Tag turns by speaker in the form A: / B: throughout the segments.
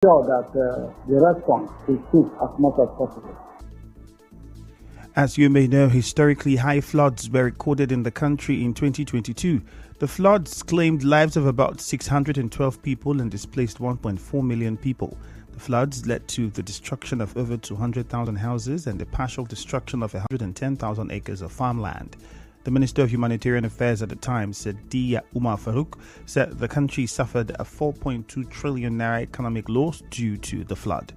A: sure that the response is quick as much as possible.
B: As you may know, historically high floods were recorded in the country in 2022. The floods claimed lives of about 612 people and displaced 1.4 million people. The floods led to the destruction of over 200,000 houses and the partial destruction of 110,000 acres of farmland. The Minister of Humanitarian Affairs at the time, Sadiya Umar Farouk, said the country suffered a 4.2 trillion naira economic loss due to the flood.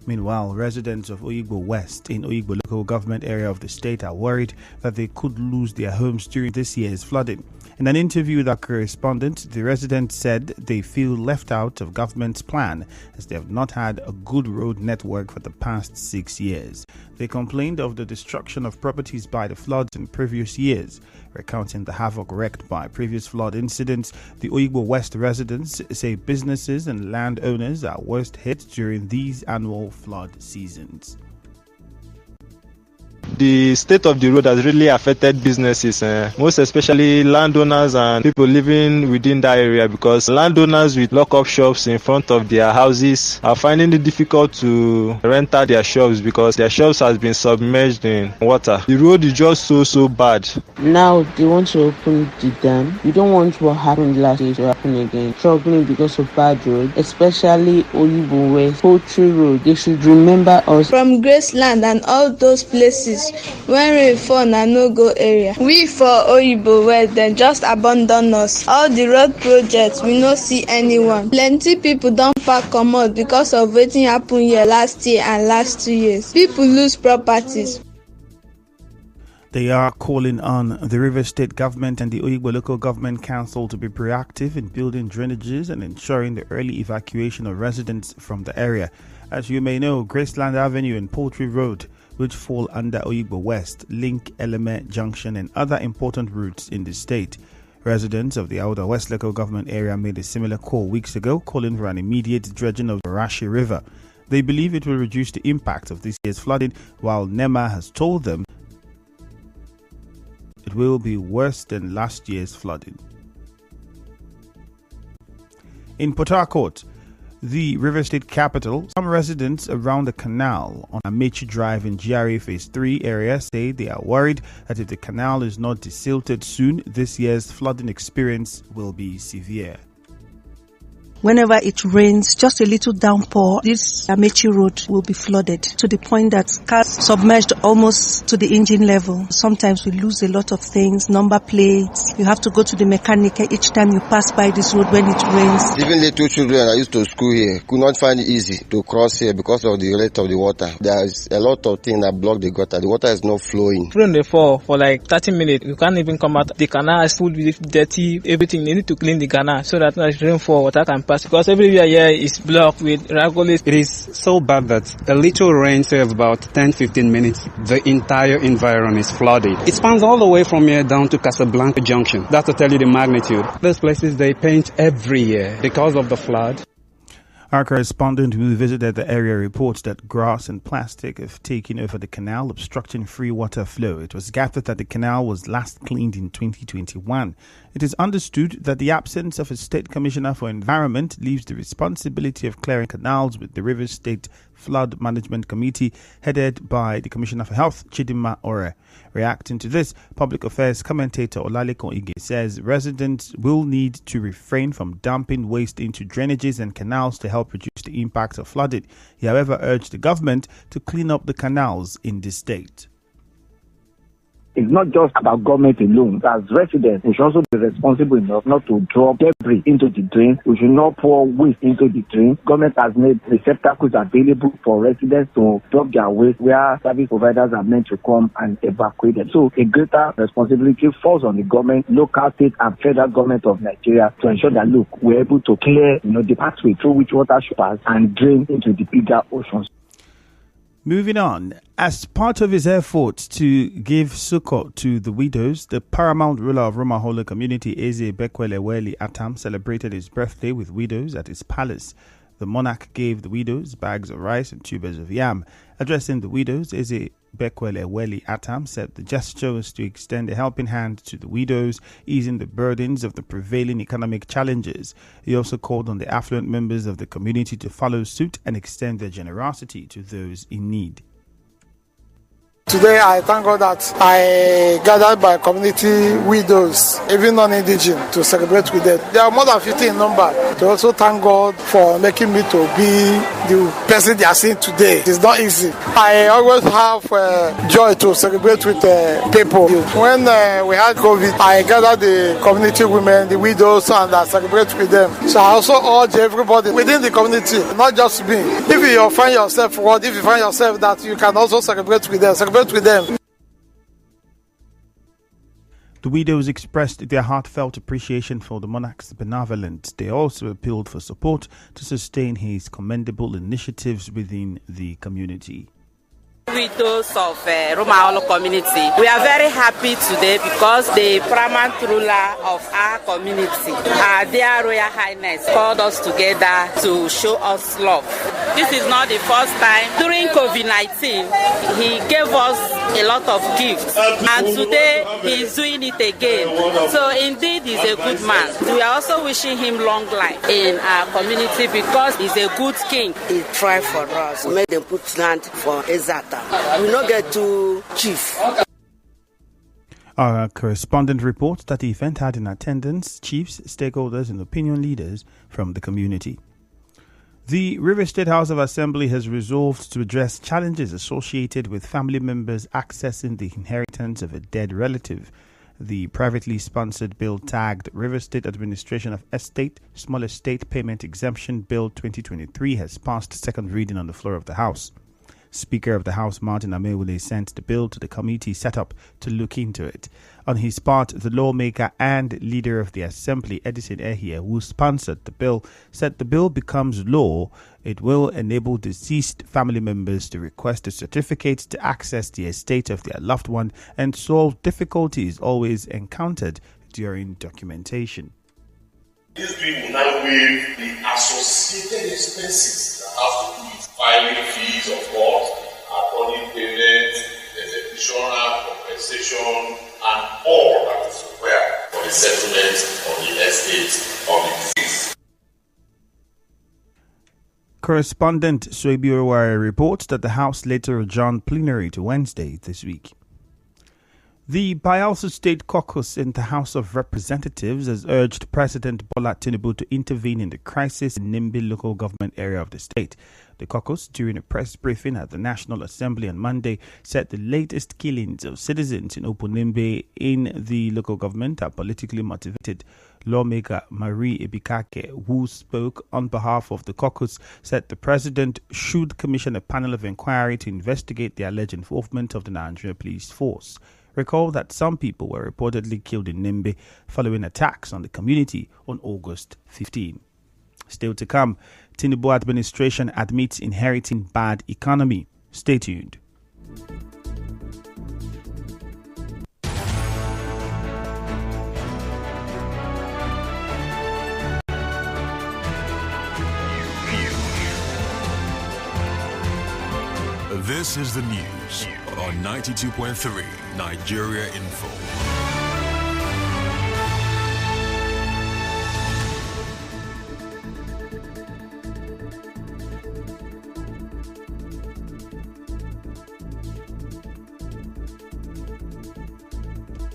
B: Meanwhile, residents of Oyigbo West in Oyigbo local government area of the state are worried that they could lose their homes during this year's flooding. In an interview with our correspondent, the residents said they feel left out of government's plan as they have not had a good road network for the past 6 years. They complained of the destruction of properties by the floods in previous years. Recounting the havoc wreaked by previous flood incidents, the Oyigbo West residents say businesses and landowners are worst hit during these annual flood seasons.
C: The state of the road has really affected businesses, most especially landowners and people living within that area, because landowners with lock-up shops in front of their houses are finding it difficult to rent out their shops because their shops has been submerged in water. The road is just so bad.
D: Now they want to open the dam. We don't want what happened last year to happen again. Struggling because of bad road, especially Oyigbo West, Poultry Road. They should remember us.
E: From Graceland and all those places when rain fall na no-go area. We for Oyigbo West dem just abandon us. All the road projects we no see anyone. Plenty people don pack comot because of wetin happen here last year and last 2 years. People lose properties.
B: They are calling on the Rivers State Government and the Oyigbo Local Government Council to be proactive in building drainages and ensuring the early evacuation of residents from the area. As you may know, Graceland Avenue and Poultry Road, which fall under Oyigbo West, link Eleme Junction and other important routes in the state. Residents of the Outer West Local Government area made a similar call weeks ago, calling for an immediate dredging of the Rashi River. They believe it will reduce the impact of this year's flooding, while NEMA has told them it will be worse than last year's flooding. In Port Harcourt, the River State capital, some residents around the canal on Amechi Drive in GRA Phase 3 area say they are worried that if the canal is not desilted soon, this year's flooding experience will be severe.
F: Whenever it rains, just a little downpour, this Amechi Road will be flooded to the point that cars submerged almost to the engine level. Sometimes we lose a lot of things, number plates. You have to go to the mechanic each time you pass by this road when it rains.
G: Even little children I used to school here could not find it easy to cross here because of the rate of the water. There is a lot of things that block the gutter. The water is not flowing.
H: Rain they fall for like 30 minutes. You can't even come out. The canal is full with dirty, everything. They need to clean the canal so that when rain fall, water can pass. Because everywhere here is blocked with ragolis.
I: It is so bad that a little rain, say about 10-15 minutes, the entire environment is flooded. It spans all the way from here down to Casablanca Junction. That's to tell you the magnitude. Those places they paint every year because of the flood.
B: Our correspondent who visited the area reports that grass and plastic have taken over the canal, obstructing free water flow. It was gathered that the canal was last cleaned in 2021. It is understood that the absence of a state commissioner for environment leaves the responsibility of clearing canals with the Rivers State Flood Management Committee headed by the Commissioner for Health, Chidinma Ore. Reacting to this, public affairs commentator Olalekon Ige says residents will need to refrain from dumping waste into drainages and canals to help reduce the impact of flooding. He, however, urged the government to clean up the canals in the state.
A: It's not just about government alone. As residents, we should also be responsible enough not to drop debris into the drain. We should not pour waste into the drain. Government has made receptacles available for residents to drop their waste where service providers are meant to come and evacuate them. So a greater responsibility falls on the government, local, state and federal government of Nigeria to ensure that, look, we're able to clear the pathway through which water should pass and drain into the bigger oceans.
B: Moving on, as part of his efforts to give succor to the widows, the paramount ruler of Romahole community, Eze Bekweleweli Atam, celebrated his birthday with widows at his palace. The monarch gave the widows bags of rice and tubers of yam. Addressing the widows, Eze Bekwele Eweli Atam said the gesture was to extend a helping hand to the widows, easing the burdens of the prevailing economic challenges. He also called on the affluent members of the community to follow suit and extend their generosity to those in need.
J: Today, I thank God that I gathered by community widows, even non-indigenous, to celebrate with them. There are more than 50 in number. To also thank God for making me to be the person they are seeing today. It is not easy. I always have joy to celebrate with people. When we had COVID, I gathered the community women, the widows, and I celebrate with them. So I also urge everybody within the community, not just me. If you find yourself that you can also celebrate with them, with them.
B: The widows expressed their heartfelt appreciation for the monarch's benevolence. They also appealed for support to sustain his commendable initiatives within the community.
K: Widows of Romaolo community. We are very happy today because the paramount ruler of our community, our dear Royal Highness, called us together to show us love. This is not the first time. During COVID-19, he gave us a lot of gifts, and today he is doing it again. So indeed, he's a good man. We are also wishing him long life in our community because he's a good king.
L: He tried for us, made them put land for Ezata. We not get to chief.
B: Our correspondent reports that the event had in attendance chiefs, stakeholders, and opinion leaders from the community. The River State House of Assembly has resolved to address challenges associated with family members accessing the inheritance of a dead relative. The privately sponsored bill tagged River State Administration of Estate Small Estate Payment Exemption Bill 2023 has passed second reading on the floor of the House. Speaker of the House Martin Amewule sent the bill to the committee set up to look into it. On his part, the lawmaker and leader of the Assembly, Edison Ehie, who sponsored the bill, said the bill becomes law. It will enable deceased family members to request a certificate to access the estate of their loved one and solve difficulties always encountered during documentation.
M: This bill will now waive the associated expenses that have to do with filing fees of court, attorney payment, executional compensation, and all that is required for the settlement of the estate of the deceased.
B: Correspondent Suebi Oware reports that the House later adjourned plenary to Wednesday this week. The Bayelsa State Caucus in the House of Representatives has urged President Bola Tinubu to intervene in the crisis in Nimbi local government area of the state. The caucus, during a press briefing at the National Assembly on Monday, said the latest killings of citizens in Opunimbe in the local government are politically motivated. Lawmaker Marie Ebikake, who spoke on behalf of the caucus, said the president should commission a panel of inquiry to investigate the alleged involvement of the Nigerian police force. Recall that some people were reportedly killed in Nimbe following attacks on the community on August 15. Still to come, Tinubu administration admits inheriting bad economy. Stay tuned.
N: This is the news on 92.3 Nigeria Info.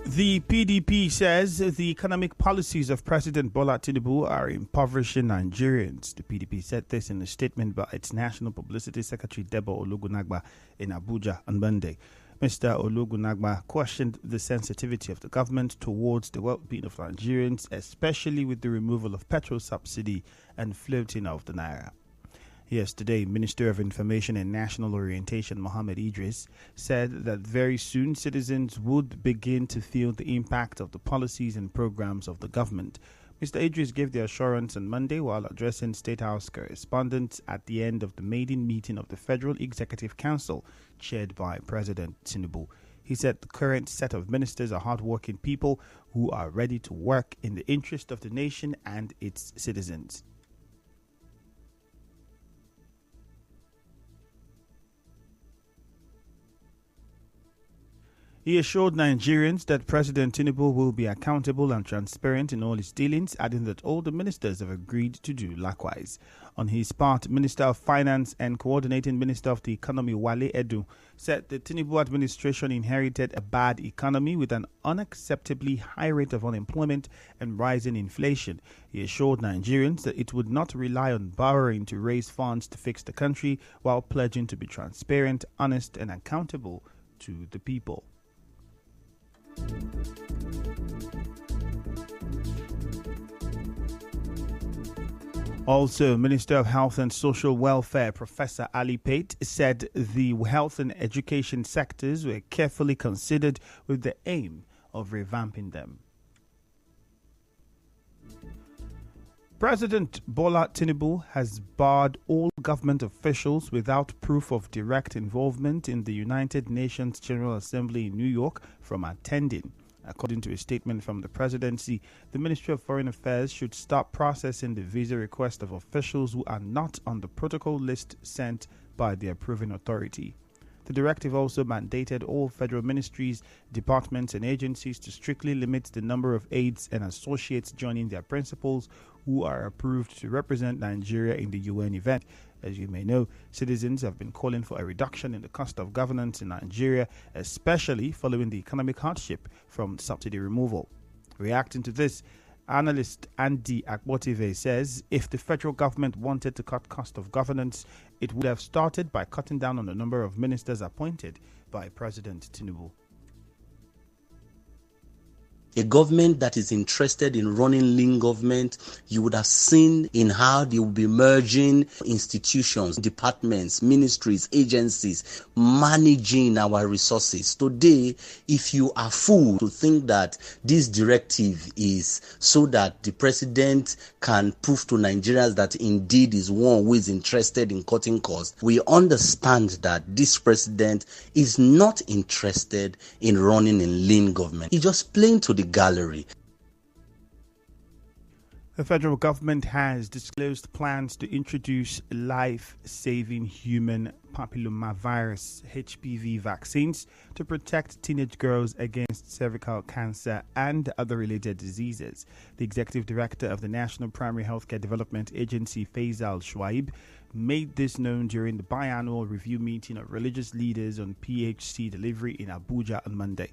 B: The PDP says the economic policies of President Bola Tinubu are impoverishing Nigerians. The PDP said this in a statement by its National Publicity Secretary Debo Ologunagba in Abuja on Monday. Mr. Ologunagba questioned the sensitivity of the government towards the well-being of Nigerians, especially with the removal of petrol subsidy and floating of the naira. Yesterday, Minister of Information and National Orientation Mohammed Idris said that very soon citizens would begin to feel the impact of the policies and programs of the government. Mr. Idris gave the assurance on Monday while addressing State House correspondents at the end of the maiden meeting of the Federal Executive Council, chaired by President Tinubu. He said the current set of ministers are hardworking people who are ready to work in the interest of the nation and its citizens. He assured Nigerians that President Tinubu will be accountable and transparent in all his dealings, adding that all the ministers have agreed to do likewise. On his part, Minister of Finance and Coordinating Minister of the Economy Wale Edu said the Tinubu administration inherited a bad economy with an unacceptably high rate of unemployment and rising inflation. He assured Nigerians that it would not rely on borrowing to raise funds to fix the country, while pledging to be transparent, honest and accountable to the people. Also, Minister of Health and Social Welfare, Professor Ali Pate, said the health and education sectors were carefully considered with the aim of revamping them. President Bola Tinubu has barred all government officials without proof of direct involvement in the United Nations General Assembly in New York from attending. According to a statement from the presidency, the Ministry of Foreign Affairs should start processing the visa request of officials who are not on the protocol list sent by the approving authority. The directive also mandated all federal ministries, departments and agencies to strictly limit the number of aides and associates joining their principals who are approved to represent Nigeria in the UN event. As you may know, citizens have been calling for a reduction in the cost of governance in Nigeria, especially following the economic hardship from subsidy removal. Reacting to this, analyst Andy Akbotive says if the federal government wanted to cut cost of governance, it would have started by cutting down on the number of ministers appointed by President Tinubu.
O: A government that is interested in running lean government, you would have seen in how they will be merging institutions, departments, ministries, agencies, managing our resources. Today, if you are fooled to think that this directive is so that the president can prove to Nigerians that indeed is one who is interested in cutting costs, we understand that this president is not interested in running a lean government. He's just playing to the gallery.
B: The federal government has disclosed plans to introduce life-saving human papillomavirus (HPV) vaccines to protect teenage girls against cervical cancer and other related diseases. The executive director of the National Primary Healthcare Development Agency, Faisal Shuaib, made this known during the biannual review meeting of religious leaders on PHC delivery in Abuja on Monday.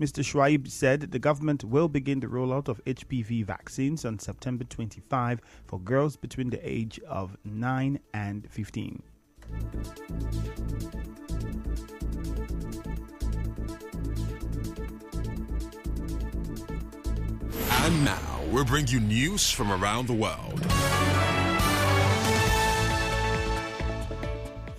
B: Mr. Shuaib said the government will begin the rollout of HPV vaccines on September 25 for girls between the age of 9 and 15.
N: And now we'll bring you news from around the world.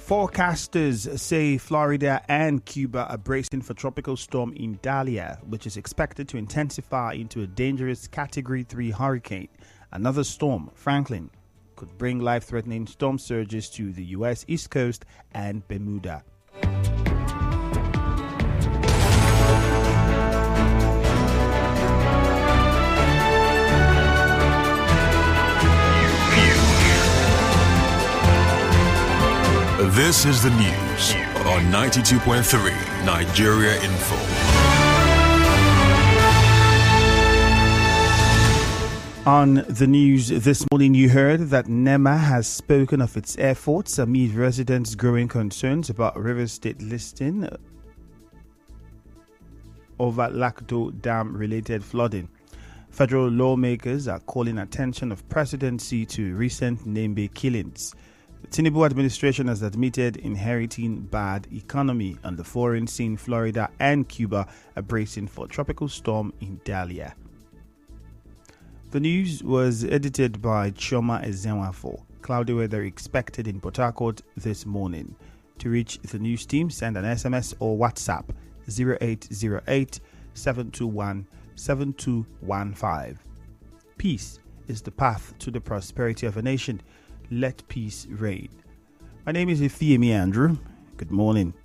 B: Forecasters say Florida and Cuba are bracing for tropical storm Idalia, which is expected to intensify into a dangerous Category 3 hurricane. Another storm, Franklin, could bring life-threatening storm surges to the U.S. East Coast and Bermuda.
N: This is the news on 92.3 Nigeria Info.
B: On the news this morning, you heard that NEMA has spoken of its efforts amid residents' growing concerns about Rivers State listing over Lakdo Dam-related flooding. Federal lawmakers are calling attention of presidency to recent Nembe killings. The Tinubu administration has admitted inheriting bad economy on the foreign scene. Florida and Cuba are bracing for tropical storm Idalia. The news was edited by Choma Ezenwafo. Cloudy weather expected in Port Harcourt this morning. To reach the news team, send an SMS or WhatsApp 0808 721 7215. Peace is the path to the prosperity of a nation. Let peace reign. My name is Ifeemi Andrew. Good morning.